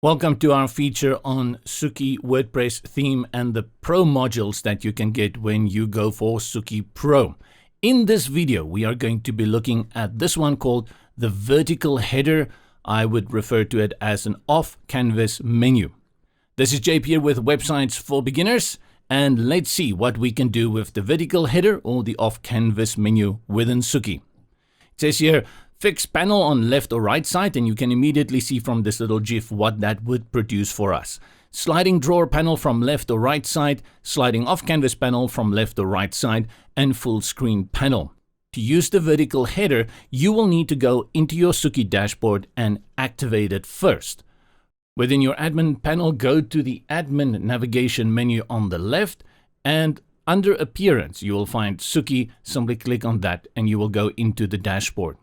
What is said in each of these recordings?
Welcome to our feature on Suki WordPress theme and the Pro modules that you can get when you go for Suki Pro. In this video, we are going to be looking at this one called the vertical header. I would refer to it as an off-canvas menu. This is JP here with Websites for Beginners, and let's see what we can do with the vertical header or the off-canvas menu within Suki. It says here, fixed panel on left or right side, and you can immediately see from this little GIF what that would produce for us. Sliding drawer panel from left or right side, sliding off canvas panel from left or right side, and full screen panel. To use the vertical header, you will need to go into your Suki dashboard and activate it first. Within your admin panel, go to the admin navigation menu on the left, and under appearance, you will find Suki. Simply click on that and you will go into the dashboard.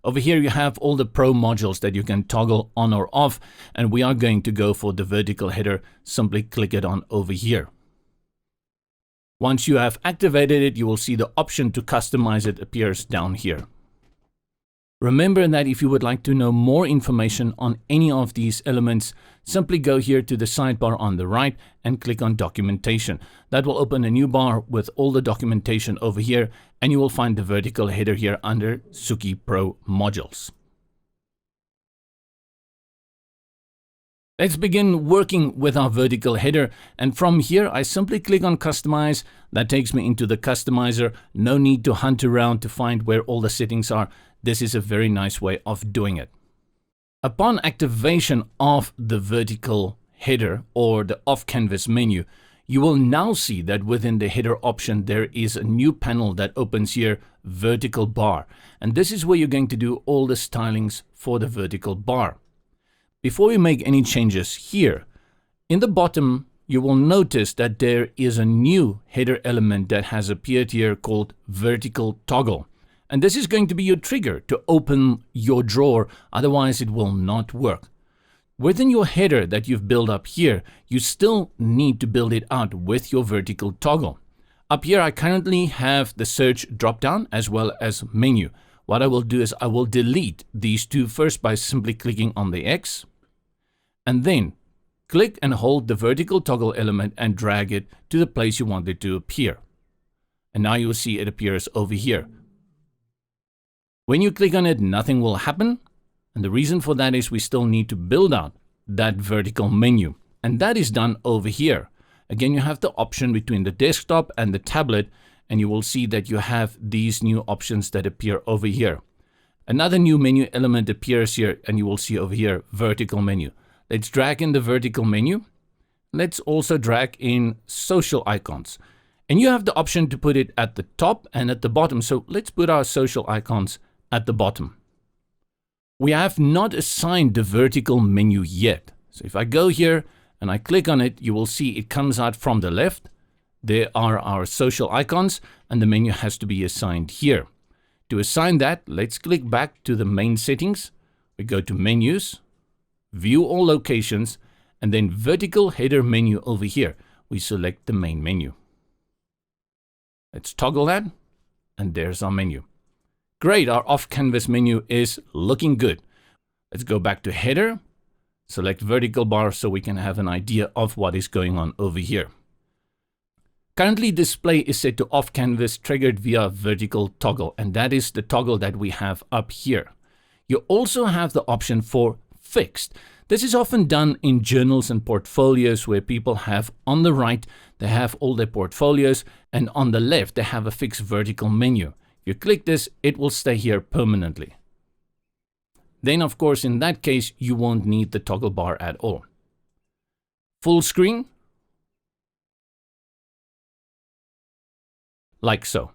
Over here, you have all the Pro modules that you can toggle on or off, and we are going to go for the vertical header. Simply click it on over here. Once you have activated it, you will see the option to customize it appears down here. Remember that if you would like to know more information on any of these elements, simply go here to the sidebar on the right and click on documentation. That will open a new bar with all the documentation over here, and you will find the vertical header here under Suki Pro modules. Let's begin working with our vertical header, and from here I simply click on customize. That takes me into the customizer. No need to hunt around to find where all the settings are. This is a very nice way of doing it. Upon activation of the vertical header or the off-canvas menu, you will now see that within the header option there is a new panel that opens here, vertical bar. And this is where you're going to do all the stylings for the vertical bar. Before we make any changes here, in the bottom you will notice that there is a new header element that has appeared here called vertical toggle. And this is going to be your trigger to open your drawer, otherwise it will not work. Within your header that you've built up here, you still need to build it out with your vertical toggle. Up here I currently have the search dropdown as well as menu. What I will do is I will delete these two first by simply clicking on the X, and then click and hold the vertical toggle element and drag it to the place you want it to appear. And now you will see it appears over here. When you click on it, nothing will happen. And the reason for that is we still need to build out that vertical menu. And that is done over here. Again, you have the option between the desktop and the tablet, and you will see that you have these new options that appear over here. Another new menu element appears here, and you will see over here, vertical menu. Let's drag in the vertical menu. Let's also drag in social icons. And you have the option to put it at the top and at the bottom. So let's put our social icons at the bottom. We have not assigned the vertical menu yet. So if I go here and I click on it, you will see it comes out from the left. There are our social icons, and the menu has to be assigned here. To assign that, let's click back to the main settings. We go to menus, view all locations, and then vertical header menu over here. We select the main menu. Let's toggle that, and there's our menu. Great, our off-canvas menu is looking good. Let's go back to header, select vertical bar so we can have an idea of what is going on over here. Currently, display is set to off-canvas triggered via vertical toggle, and that is the toggle that we have up here. You also have the option for fixed. This is often done in journals and portfolios where people have on the right, they have all their portfolios, and on the left, they have a fixed vertical menu. You click this, it will stay here permanently. Then, of course, in that case, you won't need the toggle bar at all. Full screen, like so.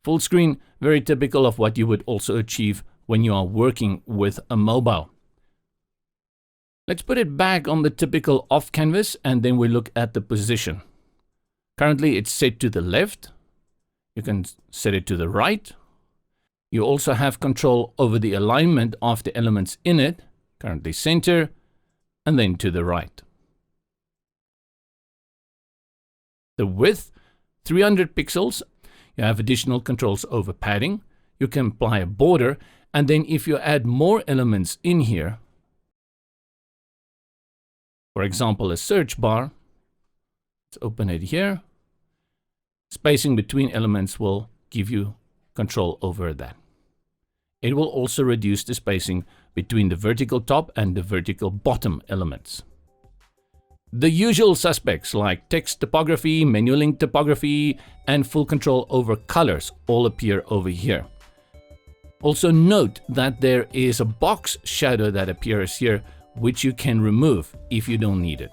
Full screen, very typical of what you would also achieve when you are working with a mobile. Let's put it back on the typical off canvas, and then we look at the position. Currently, it's set to the left. You can set it to the right. You also have control over the alignment of the elements in it, currently center, and then to the right. The width, 300 pixels. You have additional controls over padding. You can apply a border, and then if you add more elements in here, for example, a search bar. Let's open it here. Spacing between elements will give you control over that. It will also reduce the spacing between the vertical top and the vertical bottom elements. The usual suspects like text typography, menu link typography, and full control over colors all appear over here. Also note that there is a box shadow that appears here, which you can remove if you don't need it.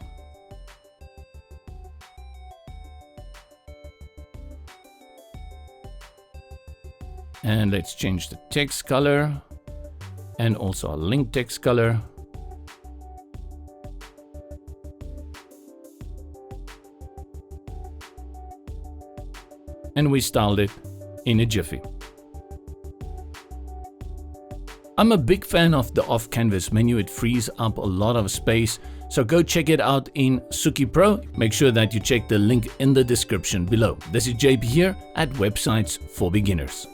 And let's change the text color and also a link text color. And we styled it in a jiffy. I'm a big fan of the off-canvas menu. It frees up a lot of space. So go check it out in Suki Pro. Make sure that you check the link in the description below. This is JP here at Websites for Beginners.